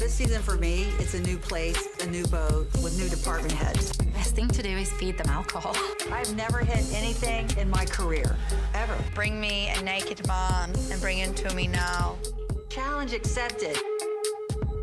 This season for me, it's a new place, a new boat with new department heads. Best thing to do is feed them alcohol. I've never had anything in my career, ever. Bring me a naked man and bring him to me now. Challenge accepted.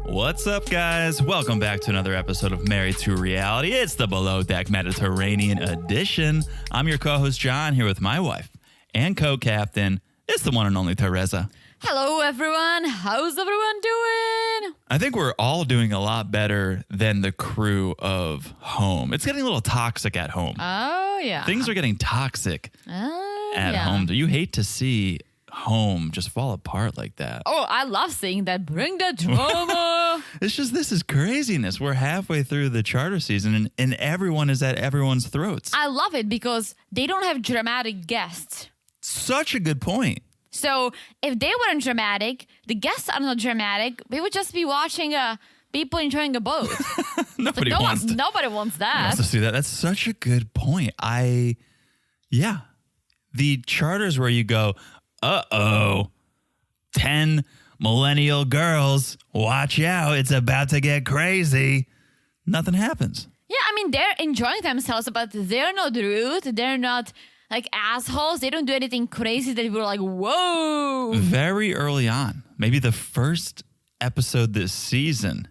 What's up, guys? Welcome back to another episode of Married to Reality. It's the Below Deck Mediterranean edition. I'm your co-host, John, here with my wife and co-captain. It's the one and only Teresa. Hello, everyone. How's everyone doing? I think we're all doing a lot better than the crew of Home. It's getting a little toxic at home. Oh, yeah. Things are getting toxic at home. Do you hate to see Home just fall apart like that? Oh, I love seeing that. Bring the drama. It's just, this is craziness. We're halfway through the charter season and everyone is at everyone's throats. I love it because they don't have dramatic guests. Such a good point. So if they weren't dramatic, the guests are not dramatic, we would just be watching people enjoying a boat. Nobody wants that. to see that. That's such a good point. The charters where you go, 10 millennial girls, watch out, it's about to get crazy. Nothing happens. Yeah, I mean, they're enjoying themselves, but they're not rude. They're not like assholes. They don't do anything crazy that we're like, whoa. Very early on, maybe the first episode this season,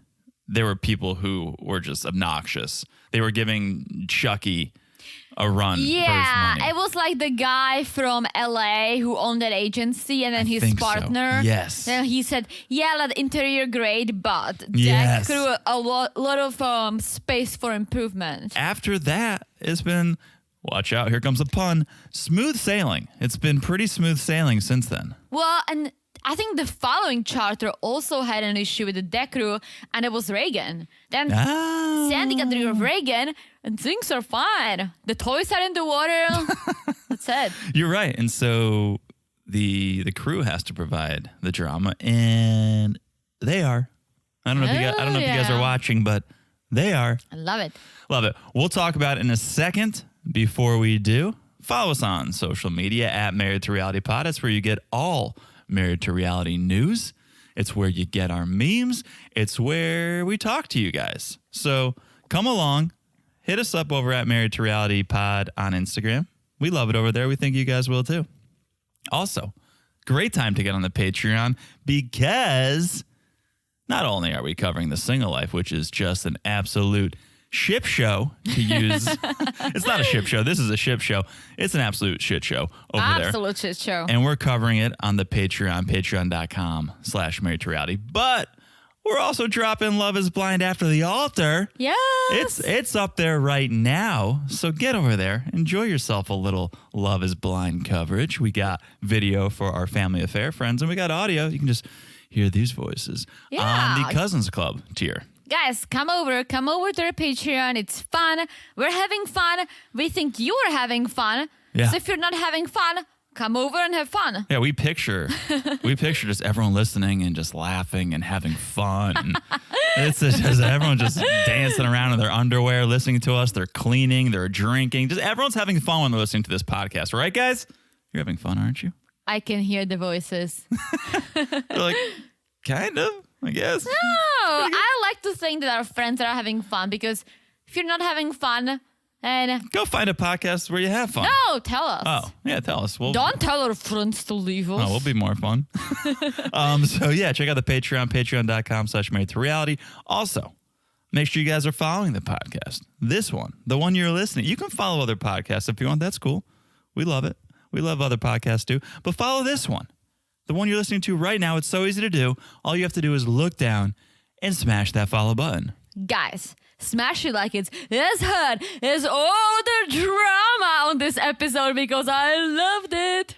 there were people who were just obnoxious. They were giving Chucky a run. Yeah, for his money. it was like the guy from LA who owned that agency, and then his partner. So. Yes. Then he said, "Yeah, the interior great, but yes. Deck threw a lot of space for improvement." After that, it's been, watch out, here comes a pun, smooth sailing. It's been pretty smooth sailing since then. Well, and I think the following charter also had an issue with the deck crew, and it was Reagan. Then Sandy got rid of Reagan, and things are fine. The toys are in the water. That's it. You're right. And so the crew has to provide the drama, and they are. I don't know if you guys are watching, but they are. I love it. Love it. We'll talk about it in a second. Before we do, follow us on social media at Married to Reality Pod. It's where you get all Married to Reality news. It's where you get our memes. It's where we talk to you guys. So come along, hit us up over at Married to Reality Pod on Instagram. We love it over there. We think you guys will too. Also, great time to get on the Patreon because not only are we covering the single life, which is just an absolute ship show to use. It's not a ship show. This is a ship show. It's an absolute shit show over there. Absolute shit show. And we're covering it on the Patreon, patreon.com/married to reality. But we're also dropping Love is Blind After the Altar. Yes. It's up there right now. So get over there. Enjoy yourself a little Love is Blind coverage. We got video for our family affair friends, and we got audio. You can just hear these voices on the Cousins Club tier. Guys, come over to our Patreon. It's fun. We're having fun. We think you are having fun. Yeah. So if you're not having fun, come over and have fun. Yeah, we picture just everyone listening and just laughing and having fun. It's just everyone just dancing around in their underwear, listening to us. They're cleaning, they're drinking. Just everyone's having fun when they're listening to this podcast, right, guys? You're having fun, aren't you? I can hear the voices. They're like, kind of, I guess. No, I like to think that our friends are having fun, because if you're not having fun, and go find a podcast where you have fun. No, tell us. Oh, yeah, tell us. Don't tell our friends to leave us. Oh, we'll be more fun. So yeah, check out the Patreon, patreon.com/married to reality. Also, make sure you guys are following the podcast. This one, the one you're listening. You can follow other podcasts if you want. That's cool. We love it. We love other podcasts too. But follow this one. The one you're listening to right now. It's so easy to do. All you have to do is look down and smash that follow button. Guys, smash it like it's hot. There's all the drama on this episode because I loved it.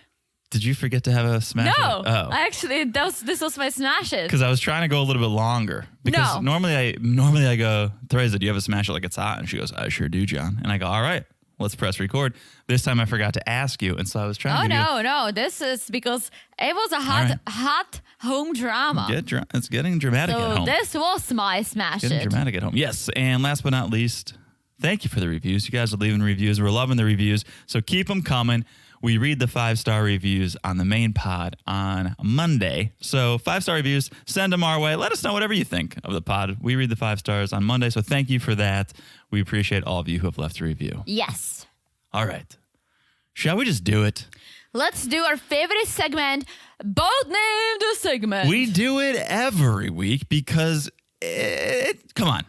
Did you forget to have a smash? No, Oh. actually, this was my smash it. Because I was trying to go a little bit longer. Because normally I go, Teresa, do you have a smash it like it's hot? And she goes, I sure do, John. And I go, all right, let's press record. This time I forgot to ask you, and so I was trying to No. This is because it was a hot home drama. It's getting dramatic at home. So this was my smash getting dramatic at home. Yes, and last but not least, thank you for the reviews. You guys are leaving reviews. We're loving the reviews, so keep them coming. we read the 5-star reviews on the main pod on Monday. So 5-star reviews, send them our way. Let us know whatever you think of the pod. We read the 5 stars on Monday, so thank you for that. We appreciate all of you who have left a review. Yes. All right. Shall we just do it? Let's do our favorite segment, Both Name the Segment. We do it every week because, come on,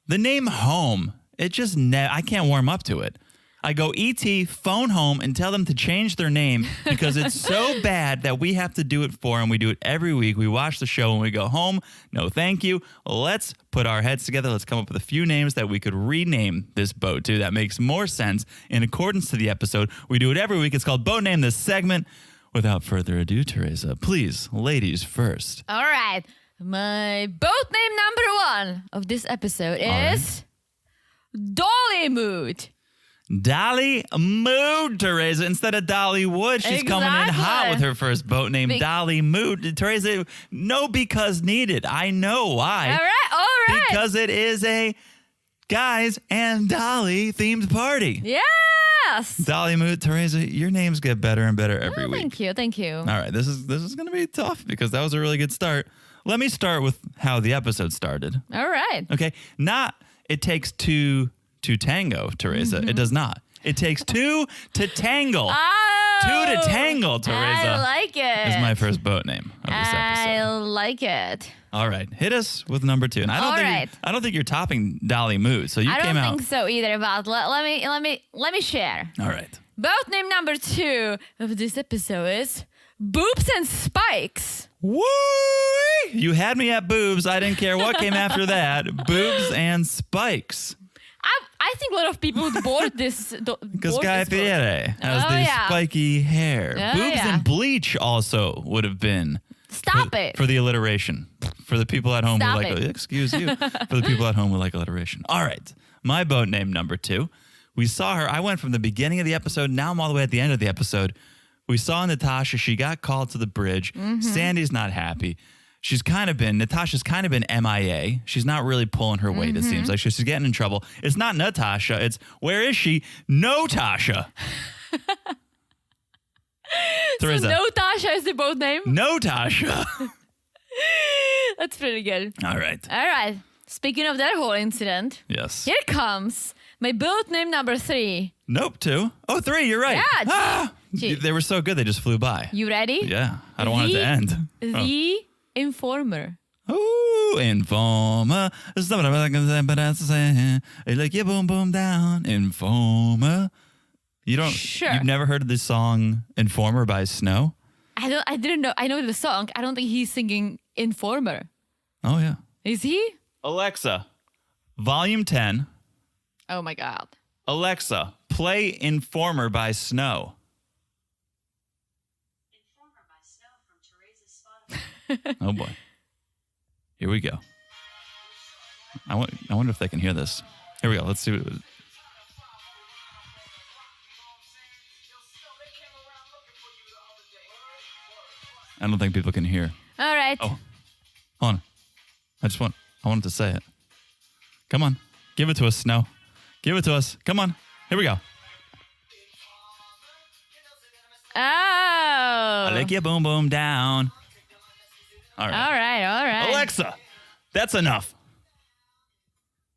the name home, it just, I can't warm up to it. I go, E.T., phone home and tell them to change their name because it's so bad that we have to do it for them. We do it every week. We watch the show and we go home. No, thank you. Let's put our heads together. Let's come up with a few names that we could rename this boat to that makes more sense in accordance to the episode. We do it every week. It's called Boat Name This Segment. Without further ado, Teresa, please, ladies first. All right. My boat name number 1 of this episode is Dolly Mood. Dolly Mood, Teresa. Instead of Dolly Wood, she's coming in hot with her first boat name, Dolly Mood. Teresa, no because needed. I know why. All right. Because it is a guys and Dolly themed party. Yes. Dolly Mood, Teresa, your names get better and better every week. Thank you. All right, this is going to be tough because that was a really good start. Let me start with how the episode started. All right. Okay, not it takes 2 to tango, Teresa. It does not. It takes 2 to tangle. Oh, 2 to tangle, Teresa. I like it. Is my first boat name of this I episode. like it. All right, hit us with number 2. And I don't think you're topping Dolly Mood. So you I came don't out. think so either. But let me share. All right. Boat name number 2 of this episode is Boobs and Spikes. Woo! You had me at boobs. I didn't care what came after that. Boobs and spikes. I think a lot of people would board this. Because Guy Fieri has the spiky hair. Boobs and bleach also would have been. Stop it. For the alliteration. For the people at home Stop who like, it. excuse you. For the people at home who like alliteration. All right. My boat name number 2. We saw her. I went from the beginning of the episode. Now I'm all the way at the end of the episode. We saw Natasha. She got called to the bridge. Sandy's not happy. Natasha's kind of been MIA. She's not really pulling her weight, it seems like. She's getting in trouble. It's not Natasha. It's, where is she? No Tasha. Teresa. So no Tasha is the boat name? No Tasha. That's pretty good. All right. All right. Speaking of that whole incident. Yes. Here comes my boat name number 3. Nope, 2. Oh, 3, you're right. Yeah. They were so good, they just flew by. You ready? Yeah. I don't want it to end. The Informer. Ooh, Informer. Like you boom boom down. Informer. Sure. You've never heard of this song Informer by Snow? I didn't know. I know the song. I don't think he's singing Informer. Oh yeah. Is he? Alexa, volume 10. Oh my God. Alexa, play Informer by Snow. Oh boy. Here we go. I wonder if they can hear this. Here we go. Let's see what it was. I don't think people can hear. All right. Oh, hold on. I wanted to say it. Come on. Give it to us, Snow. Give it to us. Come on. Here we go. Oh. I like you boom boom down. All right. All right. Alexa, that's enough.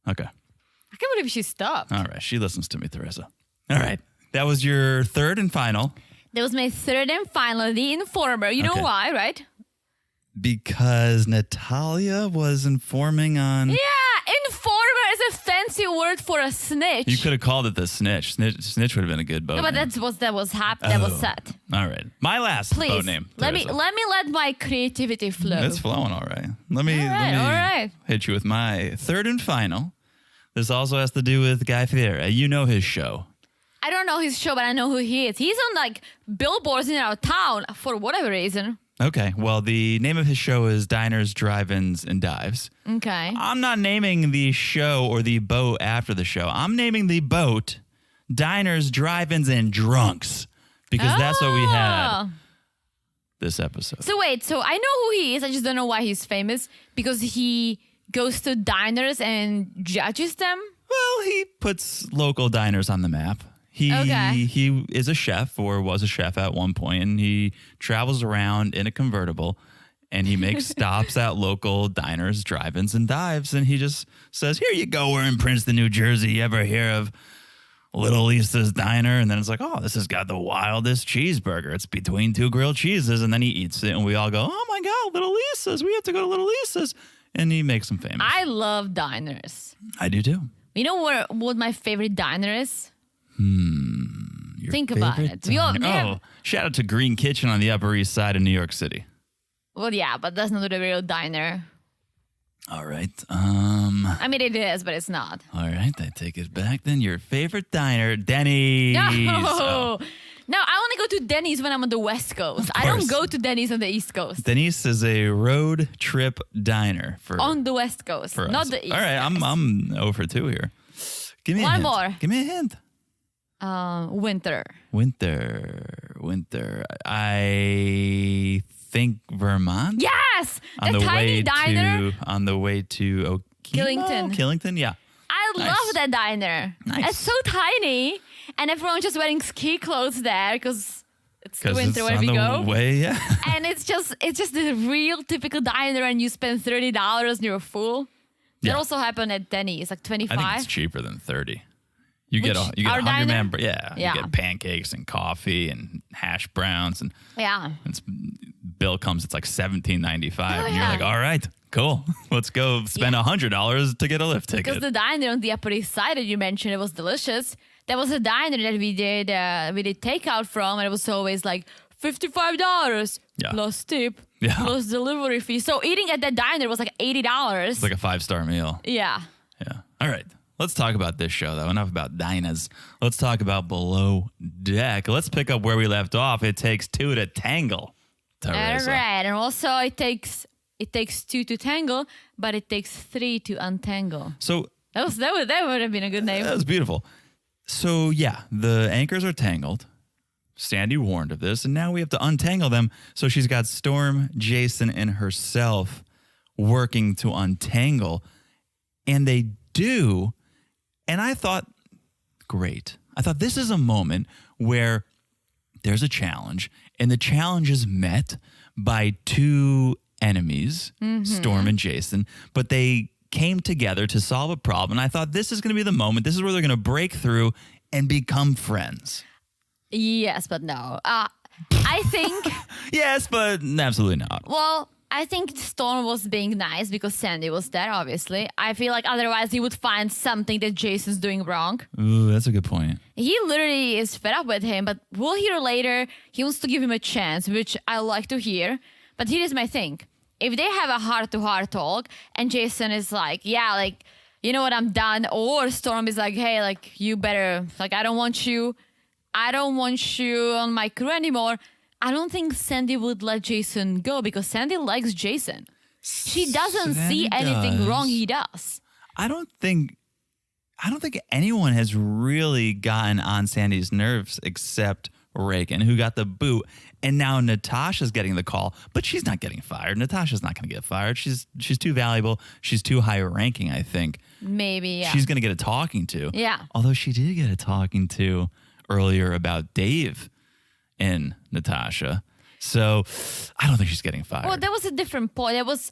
Okay. I can't believe she stopped. All right. She listens to me, Teresa. All right. That was your third and final. That was my third and final, The Informer. You know why, right? Because Natalia was informing on... Yeah, Informer is a fancy word for a snitch. You could have called it the snitch. Snitch would have been a good boat No, but name. that was set. All right. My last Please, boat name. let me Teresa. let my creativity flow. It's flowing all right. Let me All right. hit you with my third and final. This also has to do with Guy Fieri. You know his show. I don't know his show, but I know who he is. He's on like billboards in our town for whatever reason. Okay. Well, the name of his show is Diners, Drive-Ins, and Dives. Okay. I'm not naming the show or the boat after the show. I'm naming the boat Diners, Drive-Ins, and Drunks because that's what we had this episode. So wait, so I know who he is. I just don't know why he's famous because he goes to diners and judges them. Well, he puts local diners on the map. He is a chef or was a chef at one point, and he travels around in a convertible, and he makes stops at local diners, drive-ins, and dives, and he just says, "Here you go, we're in Princeton, New Jersey. You ever hear of Little Lisa's Diner?" And then it's like, "Oh, this has got the wildest cheeseburger. It's between two grilled cheeses." And then he eats it, and we all go, "Oh my God, Little Lisa's. We have to go to Little Lisa's." And he makes them famous. I love diners. I do too. You know what my favorite diner is? Your Think about favorite it. We all- diner? Shout out to Green Kitchen on the Upper East Side of New York City. Well, yeah, but that's not a real diner. All right. I mean, it is, but it's not. All right. I take it back then. Your favorite diner, Denny's. No. Oh. No, I only go to Denny's when I'm on the West Coast. I don't go to Denny's on the East Coast. Denny's is a road trip diner On the West Coast, for not us. the East All right. Coast. I'm over 2 here. Give me a One hint. more. Give me a hint. Winter. Winter. I think Vermont. Yes! On The the tiny way diner. on the way to Killington. Killington, yeah. I Nice. love that diner. Nice. It's so tiny, and everyone's just wearing ski clothes there because it's Because winter it's when on we the go. way, yeah. And it's just the real typical diner, and you spend $30 and you're full. That Yeah. also happened at Denny's, like I think it's 25. cheaper than 30. You get Which, a our 100 man, diner? yeah. Yeah. You get pancakes and coffee and hash browns, and Yeah. it's, bill comes. It's like $17.95, Oh, and you're yeah. like, all right, cool. Let's go spend $100 to get a lift Because ticket. the diner on the Upper East Side that you mentioned, it was delicious. There was a diner that we did takeout from, and it was always like $55 Yeah. plus tip, Yeah. plus delivery fee. So eating at that diner was like $80. It's like a 5-star meal. Yeah. Yeah. All right. Let's talk about this show, though. Enough about diners. Let's talk about Below Deck. Let's pick up where we left off. It takes 2 to tangle. All Teresa. right, and also it takes 2 to tangle, but it takes 3 to untangle. So That would have been a good name. that was beautiful. So, yeah, the anchors are tangled. Sandy warned of this, and now we have to untangle them. So she's got Storm, Jason, and herself working to untangle. And they do. And I thought, great. I thought this is a moment where there's a challenge, and the challenge is met by 2 enemies, Storm and Jason, but they came together to solve a problem. And I thought this is going to be the moment. This is where they're going to break through and become friends. Yes, but no. I think, Yes, but absolutely not. well, I think Storm was being nice because Sandy was there, obviously. I feel like otherwise he would find something that Jason's doing wrong. Ooh, that's a good point. He literally is fed up with him, but we'll hear later he wants to give him a chance, which I like to hear. But here's my thing. If they have a heart-to-heart talk and Jason is like, yeah, like, you know what, I'm done. Or Storm is like, hey, like, you better, like, I don't want you on my crew anymore. I don't think Sandy would let Jason go because Sandy likes Jason. She doesn't see Sandy anything does. wrong he does. I don't think anyone has really gotten on Sandy's nerves except Reagan, who got the boot, and now Natasha's getting the call, but she's not getting fired. Natasha's not going to get fired. She's too valuable. She's too high ranking, I think. Maybe, yeah. She's going to get a talking to. Yeah. Although she did get a talking to earlier about Dave and Natasha. So I don't think she's getting fired. Well, that was a different point. That was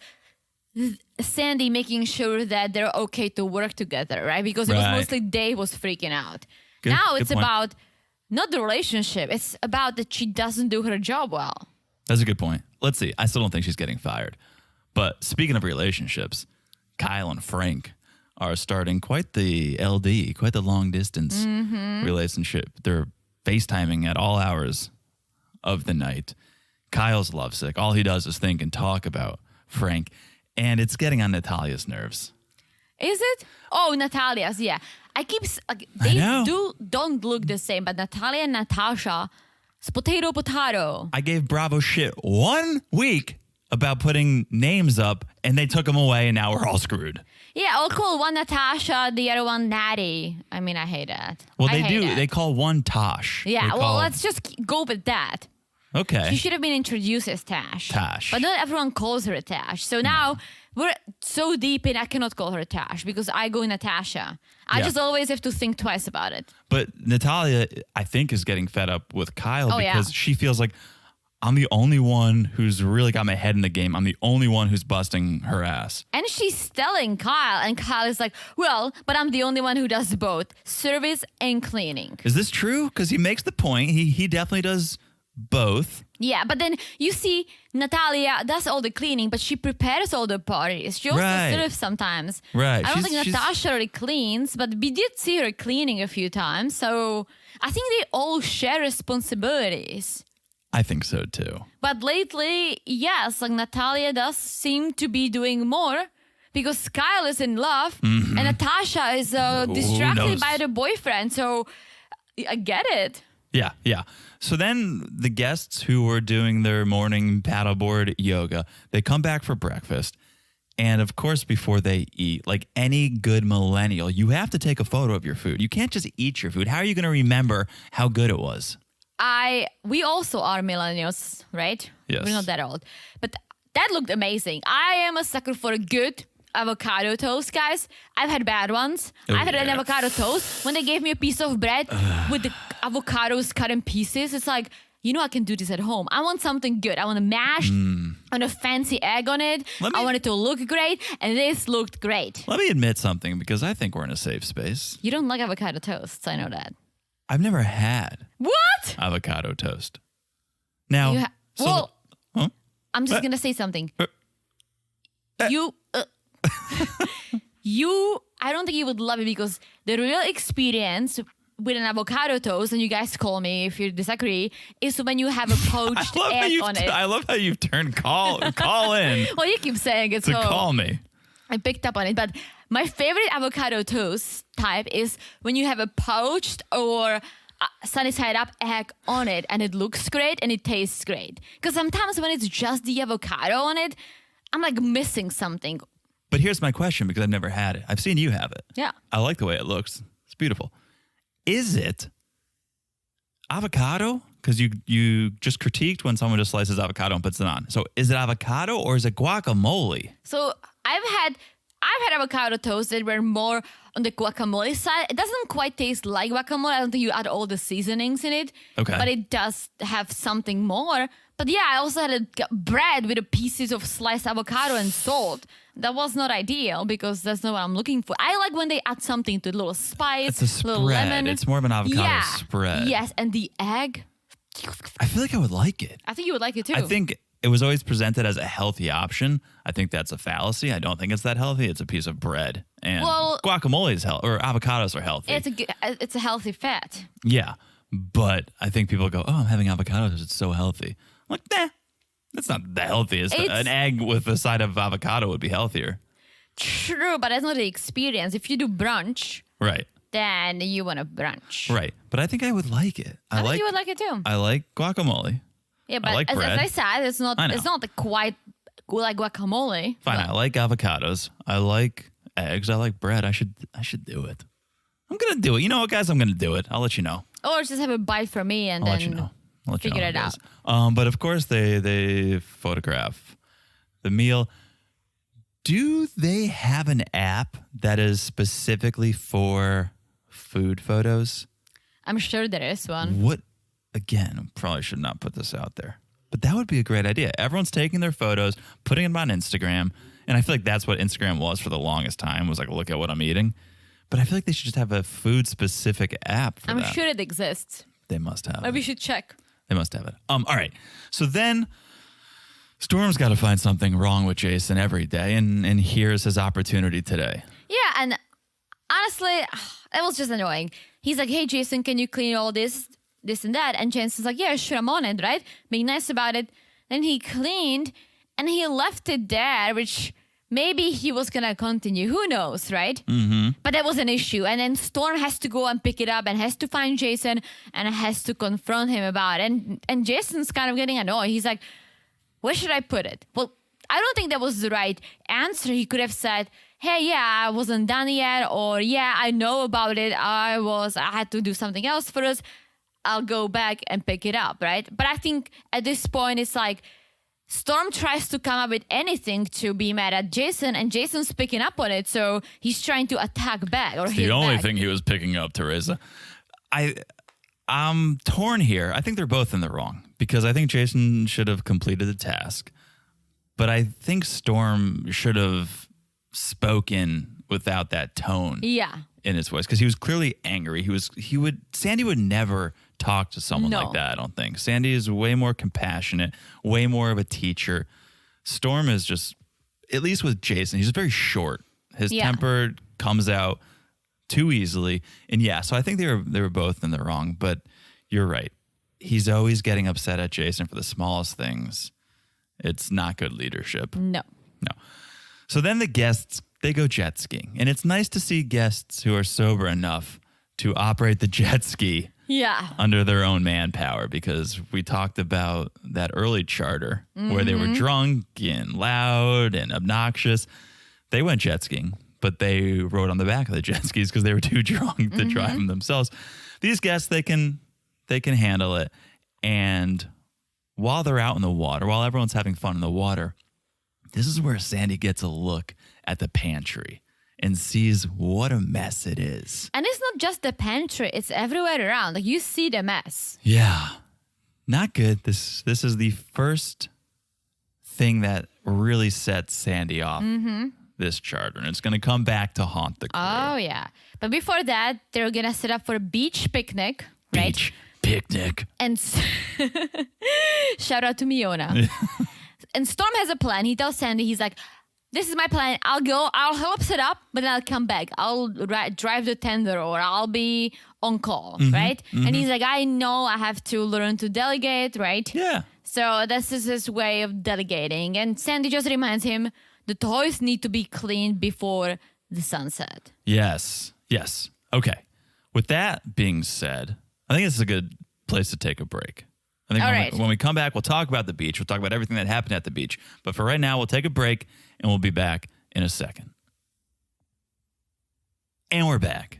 Sandy making sure that they're okay to work together, right? Because it was Right. mostly Dave was freaking out. Good- Now good it's point. about not the relationship. It's about that she doesn't do her job well. That's a good point. Let's see. I still don't think she's getting fired. But speaking of relationships, Kyle and Frank are starting quite the LD, quite the long distance relationship. They're FaceTiming at all hours of the night. Kyle's lovesick. All he does is think and talk about Frank. And it's getting on Natalia's nerves. Is it? Oh, Natalia's, yeah. I keep like I know. they don't look the same, but Natalia and Natasha, it's potato. I gave Bravo shit 1 week about putting names up, and they took them away, and now we're all screwed. Yeah, oh cool. One Natasha, the other one Natty. I mean, I hate that. Well, I they hate do. that. They call one Tosh. Yeah, They well, call- let's just go with that. Okay. She should have been introduced as Tash. Tash. But not everyone calls her a Tash. So now we're so deep in I cannot call her Tash because I go Natasha. I Yeah. just always have to think twice about it. But Natalia, I think, is getting fed up with Kyle Oh, yeah. because she feels like I'm the only one who's really got my head in the game. I'm the only one who's busting her ass. And she's telling Kyle, and Kyle is like, well, but I'm the only one who does both service and cleaning. Is this true? Because he makes the point. He definitely does both. Yeah, but then you see Natalia does all the cleaning, but she prepares all the parties. She also Right. serves sometimes. Right. I don't think She's- Natasha really cleans, but we did see her cleaning a few times. So I think they all share responsibilities. I think so too. But lately, yes, like Natalia does seem to be doing more because Kyle is in love and Natasha is distracted knows? by the boyfriend. So I get it. Yeah, yeah. So then the guests who were doing their morning paddleboard yoga, they come back for breakfast. And of course, before they eat, like any good millennial, you have to take a photo of your food. You can't just eat your food. How are you going to remember how good it was? We also are millennials, right? Yes. We're not that old. But that looked amazing. I am a sucker for a good avocado toast, guys. I've had bad ones. Oh, I've had an yeah. avocado toast. When they gave me a piece of bread with the avocados cut in pieces, it's like, you know, I can do this at home. I want something good. I want a mashed, I want a fancy egg on it. Let me- I want it to look great. And this looked great. Let me admit something because I think we're in a safe space. You don't like avocado toasts. I know that. I've never had What? avocado toast. Now, You ha- so- well, huh? I'm just Uh, gonna say something. uh, You, I don't think you would love it because the real experience with an avocado toast, and you guys call me if you disagree, is when you have a poached egg on it. I love how you've turned call in Well, you keep saying it, to so call me. I picked up on it. But my favorite avocado toast type is when you have a poached or sunny side up egg on it, and it looks great and it tastes great. Because sometimes when it's just the avocado on it, I'm like missing something. But here's my question because I've never had it. I've seen you have it. Yeah. I like the way it looks. It's beautiful. Is it avocado? Because you just critiqued when someone just slices avocado and puts it on. So is it avocado or is it guacamole? So I've had avocado toast that were more on the guacamole side. It doesn't quite taste like guacamole. I don't think you add all the seasonings in it. Okay. But it does have something more. But yeah, I also had a bread with a pieces of sliced avocado and salt. That was not ideal because that's not what I'm looking for. I like when they add something to it, a little spice, It's a little spread. lemon. It's more of an avocado yeah. spread. Yes, and the egg. I feel like I would like it. I think you would like it too. I think it was always presented as a healthy option. I think that's a fallacy. I don't think it's that healthy. It's a piece of bread. And Well- guacamole is healthy, or avocados are healthy. it's a healthy fat. Yeah. But I think people go, oh, I'm having avocados. It's so healthy. I'm like, nah, that's not the healthiest. It's- An egg with a side of avocado would be healthier. True, but that's not the experience. If you do brunch, Right. then you want a brunch. Right. But I think I would like it. I think you would like it too. I like guacamole. Yeah, but like as bread. I said, it's not I know. quite like guacamole. Fine. I like avocados. I like eggs. I like bread. I should do it. I'm gonna do it. You know what, guys? I'm gonna do it. I'll let you know. Or just have a bite for me and I'll then let you know. I'll let you figure know how it goes. But of course they photograph the meal. Do they have an app that is specifically for food photos? I'm sure there is one. What? Again, I probably should not put this out there, but that would be a great idea. Everyone's taking their photos, putting them on Instagram, and I feel like that's what Instagram was for the longest time. Was like, look at what I'm eating. But I feel like they should just have a food-specific app for I'm that. sure it exists. They must have. Maybe we it. should check. They must have it. All right. So then Storm's got to find something wrong with Jason every day, and here's his opportunity today. Yeah, and honestly, it was just annoying. He's like, hey, Jason, can you clean all this and that? And Jason's like, yeah, sure, I'm on it, right? Being nice about it. Then he cleaned, and he left it there, which maybe he was going to continue. Who knows, right? Mm-hmm. But that was an issue. And then Storm has to go and pick it up and has to find Jason and has to confront him about it. And Jason's kind of getting annoyed. He's like, where should I put it? Well, I don't think that was the right answer. He could have said, hey, yeah, I wasn't done yet. Or, yeah, I know about it. I had to do something else first. I'll go back and pick it up, right? But I think at this point, it's like Storm tries to come up with anything to be mad at Jason, and Jason's picking up on it, so he's trying to attack back or hit The only back. thing he was picking up, Teresa. I'm torn here. I think they're both in the wrong because I think Jason should have completed the task, but I think Storm should have spoken without that tone in his voice because he was clearly angry. Sandy would never talk to someone like that, I don't think. Sandy is way more compassionate, way more of a teacher. Storm is just, at least with Jason, he's very short. His temper comes out too easily. And so I think they were both in the wrong, but you're right. He's always getting upset at Jason for the smallest things. It's not good leadership. No. So then the guests, they go jet skiing. And it's nice to see guests who are sober enough to operate the jet ski under their own manpower, because we talked about that early charter where they were drunk and loud and obnoxious. They went jet skiing, but they rode on the back of the jet skis because they were too drunk to drive them themselves. These guests, they can handle it. And while they're out in the water, while everyone's having fun in the water, this is where Sandy gets a look at the pantry and sees what a mess it is. And it's not just the pantry, it's everywhere around. Like, you see the mess. Yeah. Not good. This is the first thing that really sets Sandy off this charter. And it's going to come back to haunt the crew. Oh, yeah. But before that, they're going to set up for a beach picnic, right? Beach picnic. And shout out to Miona. And Storm has a plan. He tells Sandy, he's like, this is my plan. I'll help set up, but then I'll come back. I'll drive the tender, or I'll be on call, right? And he's like, I know I have to learn to delegate, right? Yeah. So this is his way of delegating. And Sandy just reminds him the toys need to be cleaned before the sunset. Yes. Okay. With that being said, I think this is a good place to take a break. I think when we come back, we'll talk about the beach. We'll talk about everything that happened at the beach. But for right now, we'll take a break, and we'll be back in a second. And we're back.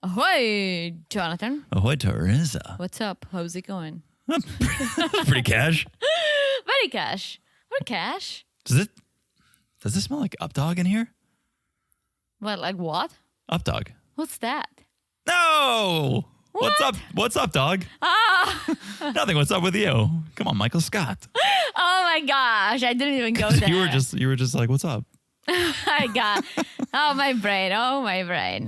Ahoy, Jonathan. Ahoy, Teresa. What's up? How's it going? Pretty cash. Very cash. What cash? Does this smell like Updog in here? What, like what? Updog. What's that? No! What's up, dog? Nothing. What's up with you? Come on, Michael Scott. Oh my gosh, I didn't even go there. You were just like, what's up? I got. Oh my brain.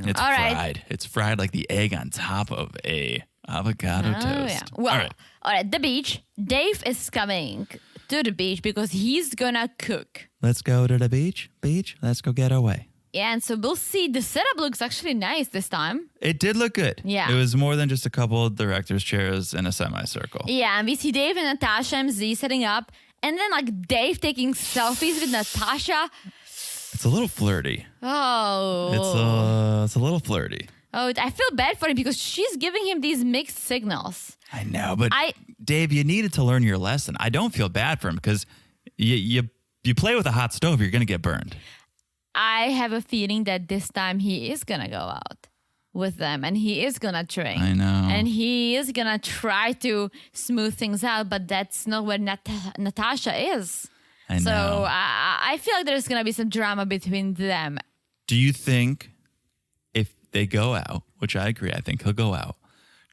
It's All fried. right. It's fried like the egg on top of a avocado toast. Yeah. Well, All right. The beach. Dave is coming to the beach because he's gonna cook. Let's go to the beach. Let's go get away. Yeah, and so we'll see. The setup looks actually nice this time. It did look good. Yeah. It was more than just a couple of director's chairs in a semicircle. Yeah, and we see Dave and Natasha MZ setting up. And then, like, Dave taking selfies with Natasha. It's a little flirty. Oh. It's a little flirty. Oh, I feel bad for him because she's giving him these mixed signals. I know, but Dave, you needed to learn your lesson. I don't feel bad for him because you play with a hot stove, you're going to get burned. I have a feeling that this time he is going to go out with them and he is going to drink. I know. And he is going to try to smooth things out, but that's not where Natasha is. I know. So I feel like there's going to be some drama between them. Do you think if they go out, which I agree, I think he'll go out,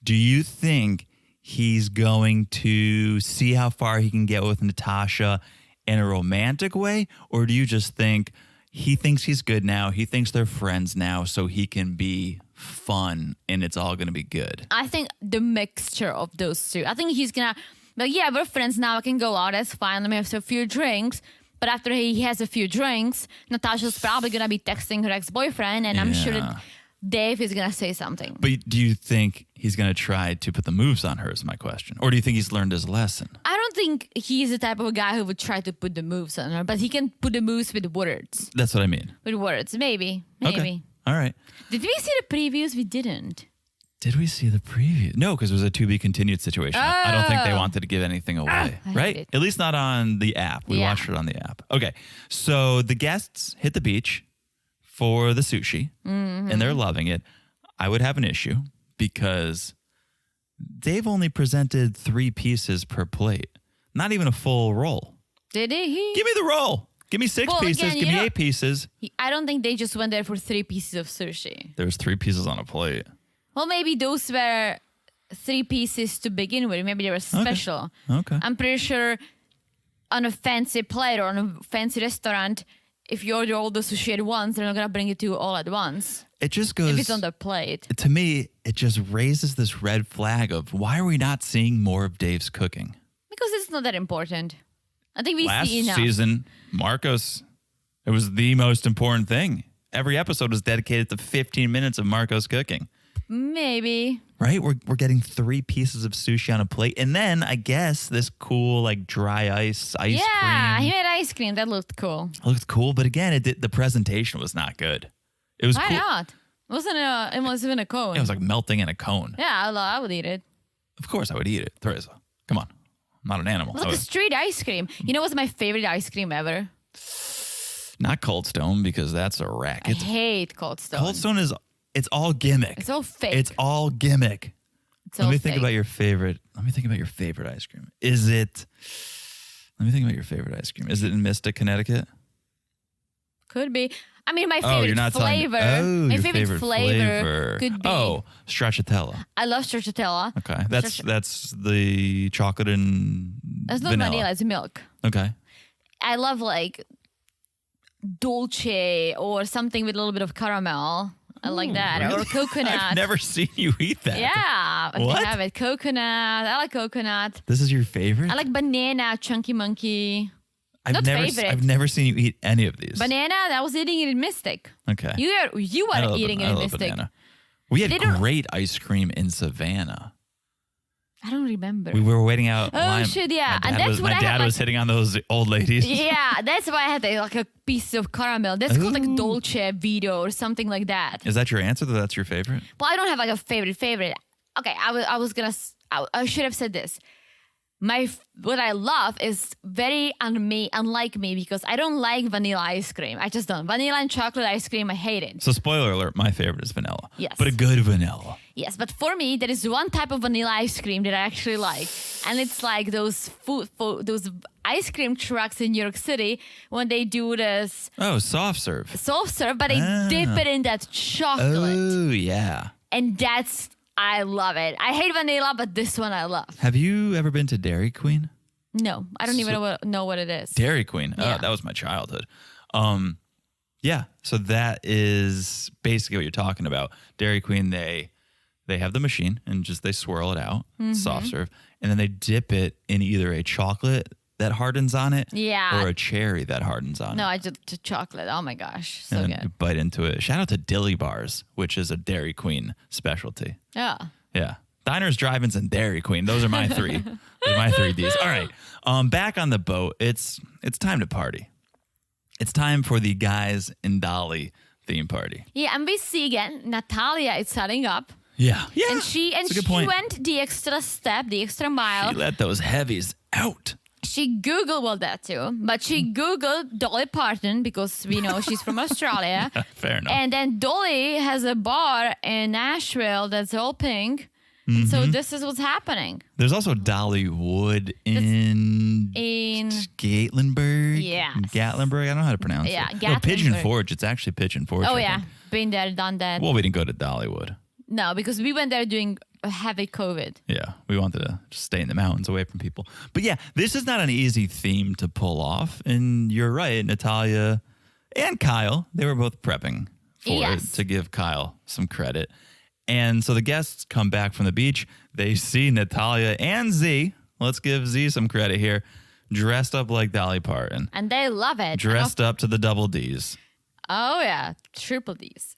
do you think he's going to see how far he can get with Natasha in a romantic way? Or do you just think he thinks he's good now, he thinks they're friends now, so he can be fun and it's all going to be good? I think the mixture of those two. I think he's going to, but yeah, we're friends now. I can go out. That's fine. Let me have a few drinks. But after he has a few drinks, Natasha's probably going to be texting her ex-boyfriend. And I'm sure that Dave is going to say something. But do you think he's going to try to put the moves on her is my question? Or do you think he's learned his lesson? I don't think he's the type of a guy who would try to put the moves on her. But he can put the moves with words. That's what I mean. With words. Maybe. Okay. All right. Did we see the previews? We didn't. Did we see the preview? No, because it was a to be continued situation. I don't think they wanted to give anything away, right? At least not on the app. We watched it on the app. Okay, so the guests hit the beach for the sushi, and they're loving it. I would have an issue because Dave only presented 3 pieces per plate. Not even a full roll. Did he? Give me the roll. Give me 6 pieces. again, Give me 8 pieces. I don't think they just went there for 3 pieces of sushi. There was 3 pieces on a plate. Well, maybe those were 3 pieces to begin with. Maybe they were special. Okay. I'm pretty sure on a fancy plate or on a fancy restaurant, if you order all the sushi at once, they're not going to bring it to you all at once. It just goes... If it's on the plate. To me, it just raises this red flag of why are we not seeing more of Dave's cooking? Because it's not that important. I think we Last see enough. season, Marcos, it was the most important thing. Every episode was dedicated to 15 minutes of Marcos cooking. Maybe. Right? We're getting 3 pieces of sushi on a plate. And then I guess this cool like dry ice cream. Yeah, he made ice cream. That looked cool. It looked cool, but again, the presentation was not good. It was Why cool. not? It wasn't a cone. It was like melting in a cone. Yeah, I would eat it. Of course I would eat it. Teresa, come on. I'm not an animal. It was like a street ice cream. You know what's my favorite ice cream ever? Not Cold Stone because that's a I racket. hate Cold Stone. Cold Stone it's all gimmick. It's all fake. It's all gimmick. It's all Let me fake. think about your favorite. Let me think about your favorite ice cream. Is it? Let me think about your favorite ice cream. Is it in Mystic, Connecticut? Could be. I mean, my Oh, favorite you're not telling flavor. me. Oh, my your favorite flavor could be. Oh, stracciatella. I love stracciatella. Okay, that's the chocolate and It's not vanilla. vanilla. It's milk. Okay. I love like dolce or something with a little bit of caramel. I like that. Really? Or coconut. I've never seen you eat that. Yeah, What? I have it. Coconut. I like coconut. This is your favorite? I like banana, chunky monkey. I've not never favorite. I've never seen you eat any of these. Banana. I was eating it in Mystic. Okay. You I are love eating ban- it I in love Mystic. banana. We had They don't- great ice cream in Savannah. I don't remember. We were waiting out. Oh, line. shit, yeah. My And dad that's was, what my I dad had, was like- hitting on those old ladies. Yeah, that's why I had like a piece of caramel. That's called like Ooh. Dolce Vito or something like that. Is that your answer? That's your favorite? Well, I don't have like a favorite. Okay, I should have said this. What I love is very unlike me because I don't like vanilla ice cream. I just don't. Vanilla and chocolate ice cream, I hate it. So spoiler alert, my favorite is vanilla. Yes. But a good vanilla. Yes, but for me, there is one type of vanilla ice cream that I actually like, and it's like those those ice cream trucks in New York City when they do this Oh, soft serve. soft serve, but they dip it in that chocolate, Oh, yeah. and I love it. I hate vanilla, but this one I love. Have you ever been to Dairy Queen? No, I don't even know what it is. Dairy Queen. Yeah. Oh, that was my childhood. Yeah. So that is basically what you're talking about. Dairy Queen, they have the machine and just they swirl it out, Mm-hmm. soft serve, and then they dip it in either a chocolate that hardens on it, Yeah. or a cherry that hardens on No, it. I just chocolate. Oh my gosh, so And then you good. bite into it. Shout out to Dilly Bars, which is a Dairy Queen specialty. Yeah. Yeah. Diners, drive-ins, and Dairy Queen. Those are my 3. Those are my 3 Ds. All right. Back on the boat. It's time to party. It's time for the Guys and Dolly theme party. Yeah, and we see again Natalia is setting up, Yeah. Yeah. and she That's a good point. went the extra step, the extra mile. She let those heavies out. She Googled that too, but she Googled Dolly Parton because we know she's from Australia. Fair enough. And then Dolly has a bar in Nashville that's all pink. And so this is what's happening There's also Dollywood in in Gatlinburg. Yes. Gatlinburg. I don't know how to pronounce Yeah, it. No, Pigeon Gatlinburg. Forge. It's actually Pigeon Forge. oh I yeah, think. been there, done that. Well, we didn't go to Dollywood. No, because we went there doing a heavy COVID. Yeah, we wanted to just stay in the mountains away from people. But yeah, this is not an easy theme to pull off. And you're right, Natalia and Kyle, they were both prepping for Yes. it to give Kyle some credit. And so the guests come back from the beach. They see Natalia and Z. Let's give Z some credit here. Dressed up like Dolly Parton. And they love it. Dressed up to the double Ds. Oh yeah, triple D's.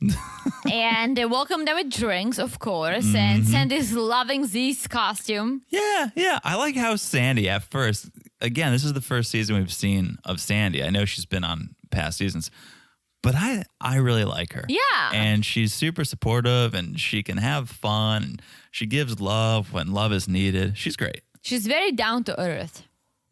And they welcome them with drinks, of course. Mm-hmm. And Sandy's loving Z's costume. Yeah, yeah. I like how Sandy at first, again, this is the first season we've seen of Sandy. I know she's been on past seasons, but I really like her. Yeah. And she's super supportive and she can have fun. And she gives love when love is needed. She's great. She's very down to earth.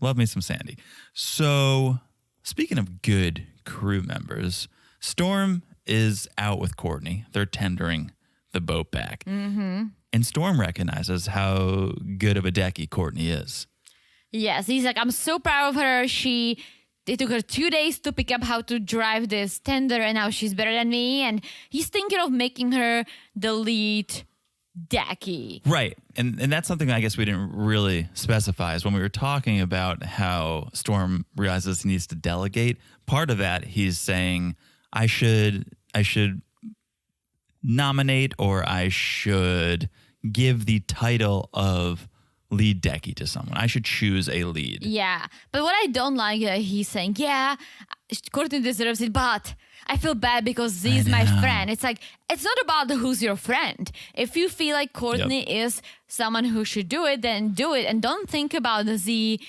Love me some Sandy. So, speaking of good crew members, Storm is out with Courtney. They're tendering the boat back. Mm-hmm. And Storm recognizes how good of a decky Courtney is. Yes, he's like, I'm so proud of her. It took her 2 days to pick up how to drive this tender, and now she's better than me. And he's thinking of making her the lead decky. Right. And that's something I guess we didn't really specify is when we were talking about how Storm realizes he needs to delegate. Part of that, he's saying, I should nominate or I should give the title of lead decky to someone. I should choose a lead. Yeah. But what I don't like, he's saying, yeah, Courtney deserves it, but I feel bad because he's my friend. It's like, it's not about who's your friend. If you feel like Courtney is someone who should do it, then do it. And don't think about Z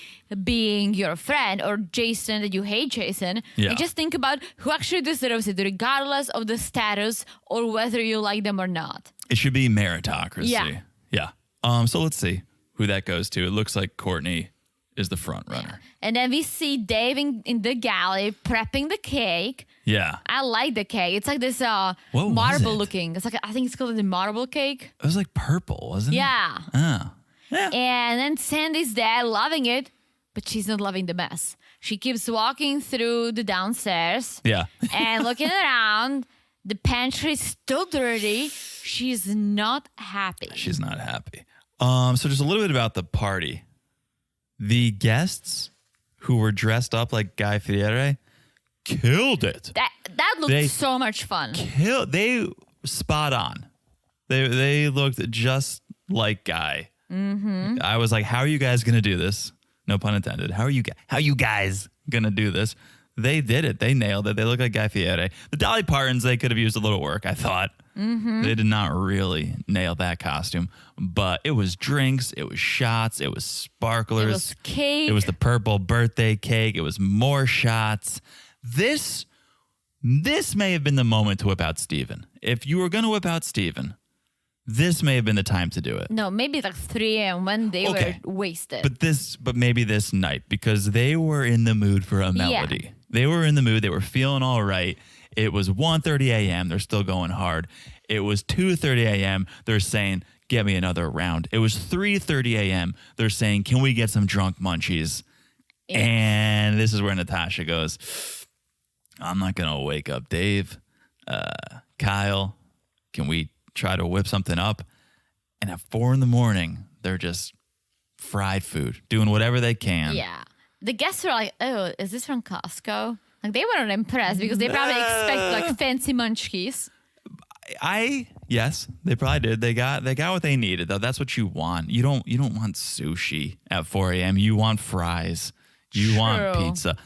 being your friend or Jason, that you hate Jason. Yeah. And just think about who actually deserves it, regardless of the status or whether you like them or not. It should be meritocracy. Yeah. Yeah. So let's see who that goes to. It looks like Courtney is the front runner. And then we see Dave in the galley prepping the cake. Yeah. I like the cake. It's like this What was marble it? looking. It's like, I think it's called the marble cake. It was like purple, wasn't it? Yeah. Oh. Yeah. And then Sandy's there loving it, but she's not loving the mess. She keeps walking through the downstairs Yeah. and looking around. The pantry's still dirty. She's not happy. She's not happy. So just a little bit about the party. The guests who were dressed up like Guy Fieri killed it. That looked so much fun. They spot on. They looked just like Guy. Mm-hmm. I was like, how are you guys going to do this? No pun intended. How you guys going to do this? They did it. They nailed it. They look like Guy Fieri. The Dolly Partons, they could have used a little work, I thought. Mm-hmm. They did not really nail that costume. But it was drinks. It was shots. It was sparklers. It was cake. It was the purple birthday cake. It was more shots. This may have been the moment to whip out Steven. If you were going to whip out Steven, this may have been the time to do it. No, maybe like 3 a.m. when they were wasted. But maybe this night, because they were in the mood for a melody. Yeah. They were in the mood. They were feeling all right. It was 1:30 a.m. They're still going hard. It was 2:30 a.m. They're saying, get me another round. It was 3:30 a.m. They're saying, can we get some drunk munchies? Yeah. And this is where Natasha goes, I'm not going to wake up Dave. Kyle, can we try to whip something up? And at 4 a.m, they're just fried food, doing whatever they can. Yeah. The guests were like, oh, is this from Costco? Like, they weren't impressed because they probably expect like fancy munchies. Yes, they probably did. They got what they needed though. That's what you want. You don't want sushi at 4 a.m. You want fries. You want pizza.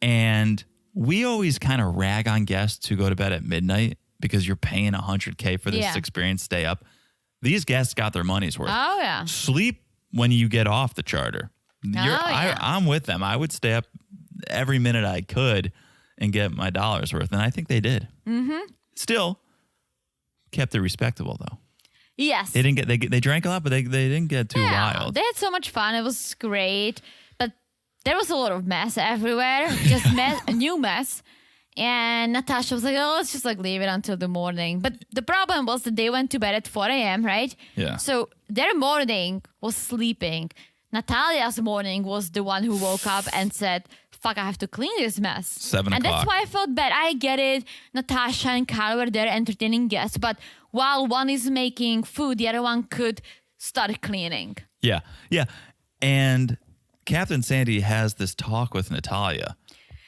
And we always kind of rag on guests who go to bed at midnight because you're paying $100K for this experience, stay up. These guests got their money's worth. Oh, yeah. Sleep when you get off the charter. I'm with them. I would stay up every minute I could and get my dollar's worth. And I think they did. Mm-hmm. Still kept it respectable, though. Yes. They didn't get, they drank a lot, but they didn't get too wild. They had so much fun. It was great. But there was a lot of mess everywhere. Just a new mess. And Natasha was like, oh, let's just like leave it until the morning. But the problem was that they went to bed at 4 a.m., right? Yeah. So their morning was sleeping. Natalia's morning was the one who woke up and said, fuck, I have to clean this mess. 7 o'clock. And that's why I felt bad. I get it. Natasha and Kyle were there entertaining guests. But while one is making food, the other one could start cleaning. Yeah. Yeah. And Captain Sandy has this talk with Natalia.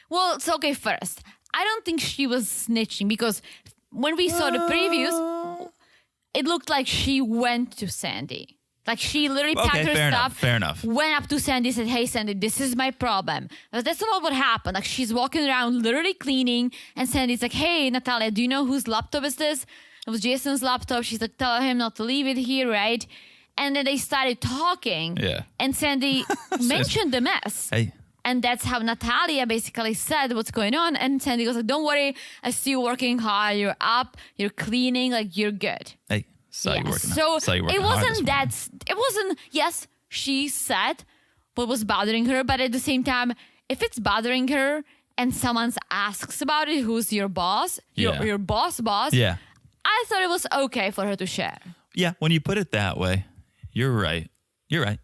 Well, so okay, first, I don't think she was snitching because when we saw the previews, it looked like she went to Sandy. Like she literally packed her stuff. Fair enough. Went up to Sandy, said, hey, Sandy, this is my problem. But that's not what happened. Like she's walking around literally cleaning and Sandy's like, hey, Natalia, do you know whose laptop is this? It was Jason's laptop. She's like, tell him not to leave it here, right? And then they started talking. Yeah. And Sandy mentioned the mess. Hey. And that's how Natalia basically said what's going on. And Sandy goes like, don't worry, I see you working hard. You're up, you're cleaning, like you're good. Hey, saw you working so saw you working it wasn't it wasn't, yes, she said what was bothering her. But at the same time, if it's bothering her and someone asks about it, who's your boss, your boss, yeah. I thought it was okay for her to share. Yeah, when you put it that way, you're right. You're right.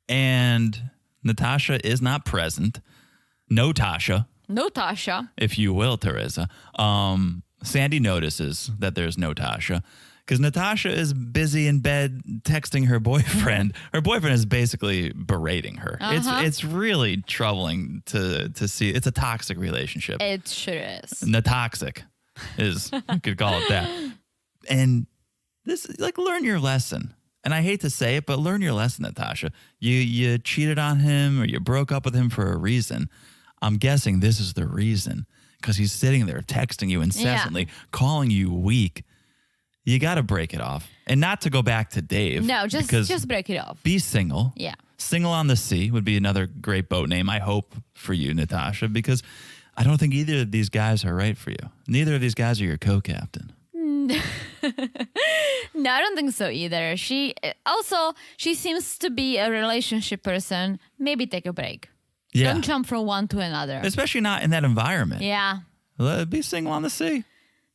And Natasha is not present. No Tasha, No Tasha. if you will, Teresa. Sandy notices that there's no Tasha because Natasha is busy in bed texting her boyfriend. Her boyfriend is basically berating her. It's really troubling to see. It's a toxic relationship. It sure is. Natoxic is, you could call it that. And this, like, learn your lesson. And I hate to say it, but learn your lesson, Natasha. You cheated on him or you broke up with him for a reason. I'm guessing this is the reason because he's sitting there texting you incessantly, calling you weak. You got to break it off. And not to go back to Dave. No, just break it off. Be single. Yeah. Single on the Sea would be another great boat name, I hope, for you, Natasha, because I don't think either of these guys are right for you. Neither of these guys are your co-captain. No, I don't think so either. She seems to be a relationship person. Maybe take a break. Yeah. Don't jump from one to another. Especially not in that environment. Yeah. Be single on the sea.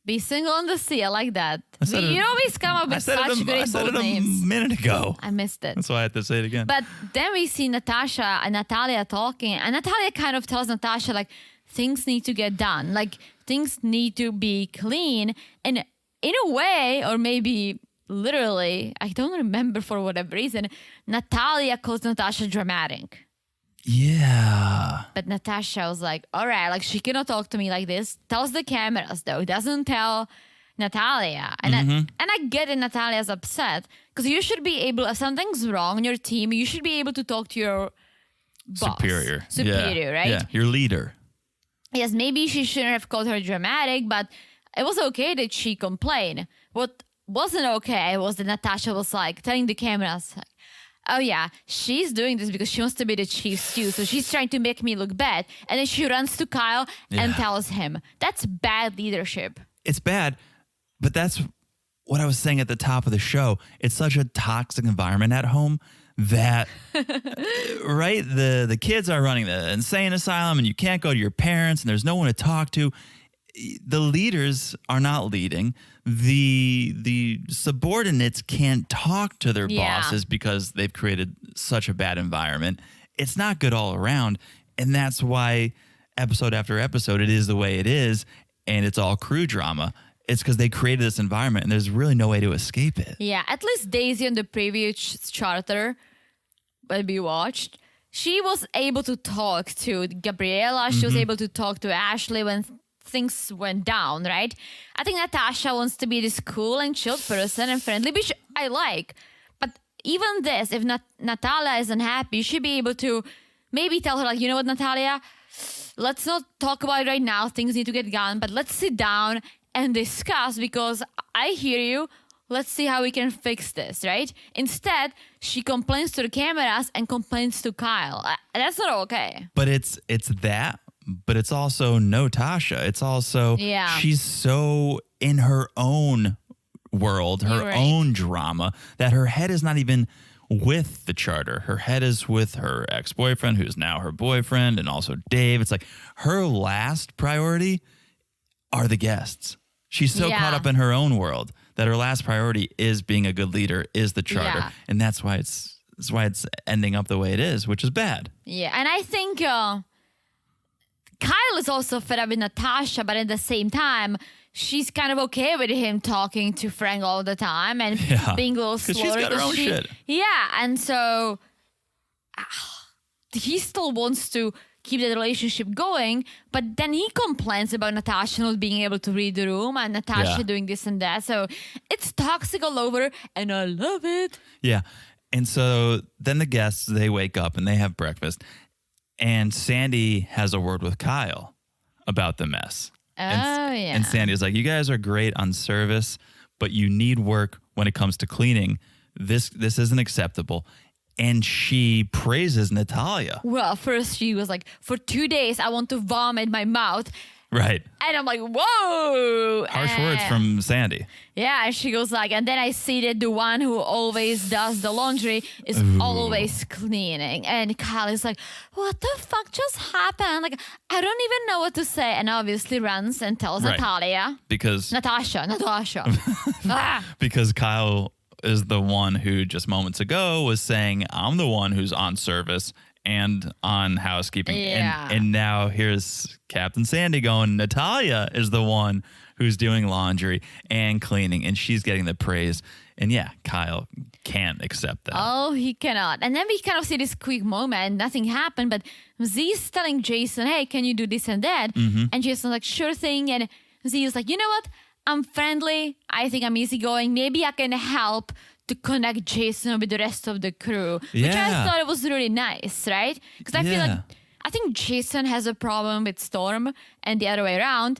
Be single on the sea. I like that. said You it- always come up I with said such it great boat a names. minute ago. I missed it. That's why I had to say it again. But then we see Natasha and Natalia talking, and Natalia kind of tells Natasha, like, things need to get done. Like, things need to be clean. And in a way, or maybe literally, I don't remember for whatever reason, Natalia calls Natasha dramatic. Yeah. But Natasha was like, all right, like, she cannot talk to me like this. Tells the cameras, though. Doesn't tell Natalia. And I get it, Natalia's upset. Because you should be able, if something's wrong on your team, you should be able to talk to your boss. Superior. Superior, right? Yeah, your leader. Yes, maybe she shouldn't have called her dramatic, but it was okay that she complained. What wasn't okay was that Natasha was like telling the cameras, like, oh yeah, she's doing this because she wants to be the chief stew, so she's trying to make me look bad. And then she runs to Kyle and Yeah. tells him. That's bad leadership. It's bad, but that's what I was saying at the top of the show. It's such a toxic environment at home that, right, the kids are running the insane asylum and you can't go to your parents and there's no one to talk to. The leaders are not leading. The subordinates can't talk to their Yeah. bosses because they've created such a bad environment. It's not good all around. And that's why episode after episode, it is the way it is. And it's all crew drama. It's because they created this environment and there's really no way to escape it. Yeah, at least Daisy on the previous charter that we watched, she was able to talk to Gabriella. She was able to talk to Ashley when things went down, right? I think Natasha wants to be this cool and chilled person and friendly, which I like. But even this, if Natalia is unhappy, you should be able to maybe tell her, like, you know what, Natalia? Let's not talk about it right now. Things need to get done, but let's sit down and discuss because I hear you. Let's see how we can fix this, right? Instead, she complains to the cameras and complains to Kyle. That's not okay. But it's that, but it's also no Tasha. It's also, Yeah. she's so in her own world, her You're right. own drama, that her head is not even with the charter. Her head is with her ex-boyfriend, who's now her boyfriend, and also Dave. It's like her last priority are the guests. She's so Yeah. caught up in her own world that her last priority is being a good leader, is the charter. Yeah. And that's why it's ending up the way it is, which is bad. Yeah, and I think Kyle is also fed up with Natasha, but at the same time, she's kind of okay with him talking to Frank all the time and Yeah. being a little 'Cause slower. she's got her own shit. Yeah, and so he still wants to keep the relationship going, but then he complains about Natasha not being able to read the room and Natasha Yeah. doing this and that. So it's toxic all over, and I love it. Yeah. And so then the guests, they wake up and they have breakfast. And Sandy has a word with Kyle about the mess. Yeah. And Sandy is like, you guys are great on service, but you need work when it comes to cleaning. This isn't acceptable. And she praises Natalia. Well, first she was like, for 2 days, I want to vomit my mouth. Right. And I'm like, whoa. Harsh words from Sandy. Yeah, and she goes like, and then I see that the one who always does the laundry is always cleaning. And Kyle is like, what the fuck just happened? Like, I don't even know what to say. And obviously runs and tells Right. Natasha. Because Ah. because Kyle is the one who just moments ago was saying, I'm the one who's on service and on housekeeping. Yeah. And now here's Captain Sandy going, Natalia is the one who's doing laundry and cleaning, and she's getting the praise. And yeah, Kyle can't accept that. Oh, he cannot. And then we kind of see this quick moment. Nothing happened, but Z's telling Jason, hey, can you do this and that? And Jason's like, sure thing. And Z is like, you know what? I'm friendly. I think I'm easygoing. Maybe I can help to connect Jason with the rest of the crew. Which I Yeah. thought it was really nice, right? Because I feel like, I think Jason has a problem with Storm and the other way around.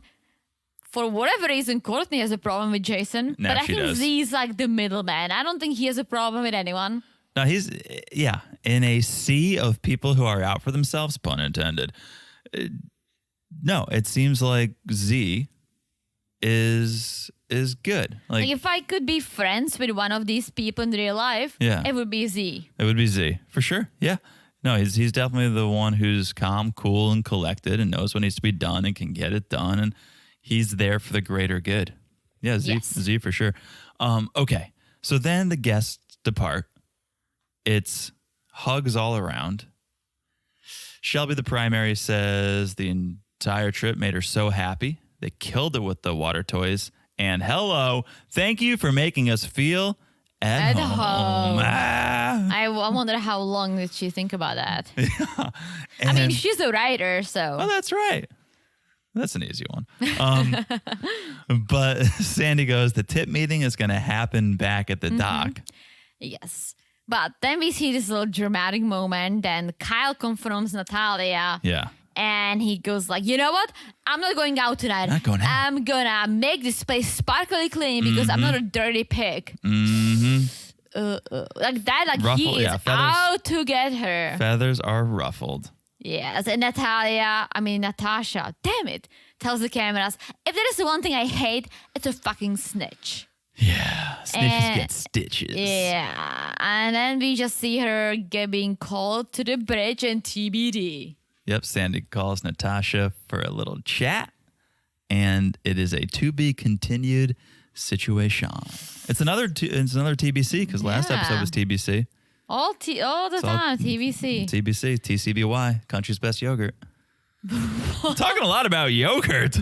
For whatever reason, Courtney has a problem with Jason. No, but I she think does. Z's like the middleman. I don't think he has a problem with anyone. Now he's, in a sea of people who are out for themselves, pun intended. No, it seems like Z is good. Like if I could be friends with one of these people in real life, it would be Z. It would be Z for sure. Yeah. No, he's definitely the one who's calm, cool, and collected and knows what needs to be done and can get it done. And he's there for the greater good. Yeah, Z, Yes. Z for sure. Okay. So then the guests depart. It's hugs all around. Shelby, the primary, says the entire trip made her so happy. They killed it with the water toys. And hello, thank you for making us feel at home. Ah. I wonder how long did she think about that? I And- mean, she's a writer, so. Oh, that's right. That's an easy one. But Sandy goes, the tip meeting is going to happen back at the dock. Yes. But then we see this little dramatic moment. Then Kyle confronts Natalia. Yeah. And he goes like, you know what? I'm not going out tonight. Not going out. I'm going to make this place sparkly clean because I'm not a dirty pig. Like that, like Ruffle- he is yeah, feathers. out to get her. Feathers are ruffled. Yes, and Natasha, damn it, tells the cameras, if there is one thing I hate, it's a fucking snitch. Yeah. Snitches And- get stitches. Yeah, and then we just see her being called to the bridge and TBD. Yep. Sandy calls Natasha for a little chat. And it is a to be continued situation. It's another TBC because last Yeah. episode was TBC. All the all time, TBC. TBC, TCBY, country's best yogurt. Talking a lot about yogurt.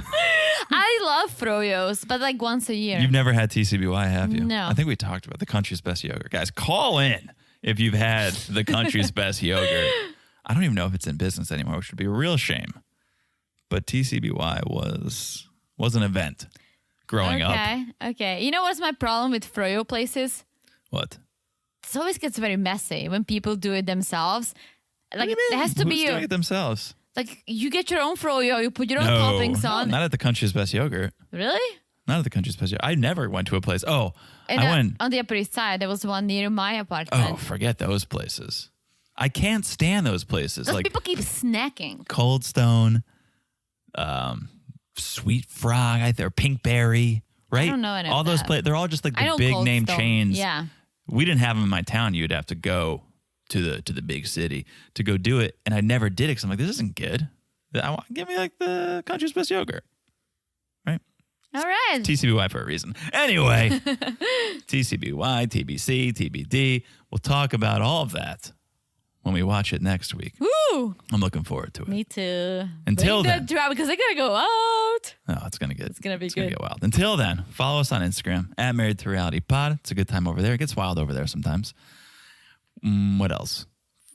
I love froyos, but like once a year. You've never had TCBY, have you? No. I think we talked about the country's best yogurt. Guys, call in if you've had the country's best yogurt. I don't even know if it's in business anymore, which would be a real shame. But TCBY was an event growing up. Okay. You know what's my problem with froyo places? What? It always gets very messy when people do it themselves. Like What do you it mean? has to Who's be doing it themselves. like you get your own froyo, you put your own toppings on. Not at the country's best yogurt. Really? Not at the country's best yogurt. I never went to a place. Oh, And I went. on the Upper East Side, there was one near my apartment. Oh, forget those places. I can't stand those places. Those Like people keep snacking. Cold Stone, Sweet Frog, or Pinkberry, right? don't know any of all those that. places. They're all just like I the know big Cold name Stone. chains. Yeah. We didn't have them in my town. You'd have to go to the big city to go do it, and I never did it because I'm like, this isn't good. Give me like the country's best yogurt, right? All right. TCBY for a reason. Anyway, TCBY, TBC, TBD. We'll talk about all of that when we watch it next week. Woo! I'm looking forward to it. Me too. Until Bring then. the drama because they're gonna go out. Oh, it's gonna It's gonna be gonna good. get wild. Until then, follow us on Instagram at Married to Reality Pod. It's a good time over there. It gets wild over there sometimes. What else?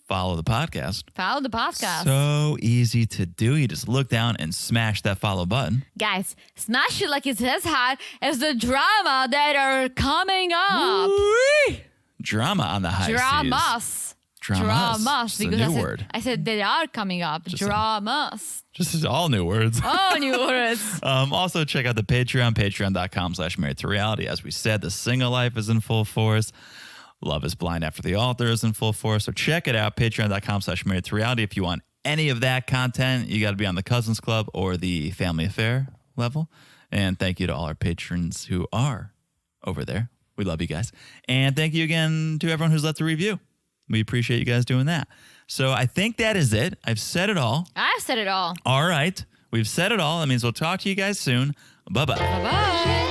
Follow the podcast. Follow the podcast. So easy to do. You just look down and smash that follow button. Guys, smash it like it's as hot as the drama that are coming up. Whee! Drama on the high seas. Dramas. Dramas. It's a Because new word. I said they are coming up. Dramas. Just all new words. Oh, new words. Also, check out the Patreon, patreon.com/married to reality. As we said, the single life is in full force. Love is Blind After the Altar is in full force. So check it out, patreon.com/married to reality. If you want any of that content, you got to be on the Cousins Club or the Family Affair level. And thank you to all our patrons who are over there. We love you guys. And thank you again to everyone who's left a review. We appreciate you guys doing that. So I think that is it. I've said it all. I've said it all. All right. We've said it all. That means we'll talk to you guys soon. Bye-bye. Bye-bye.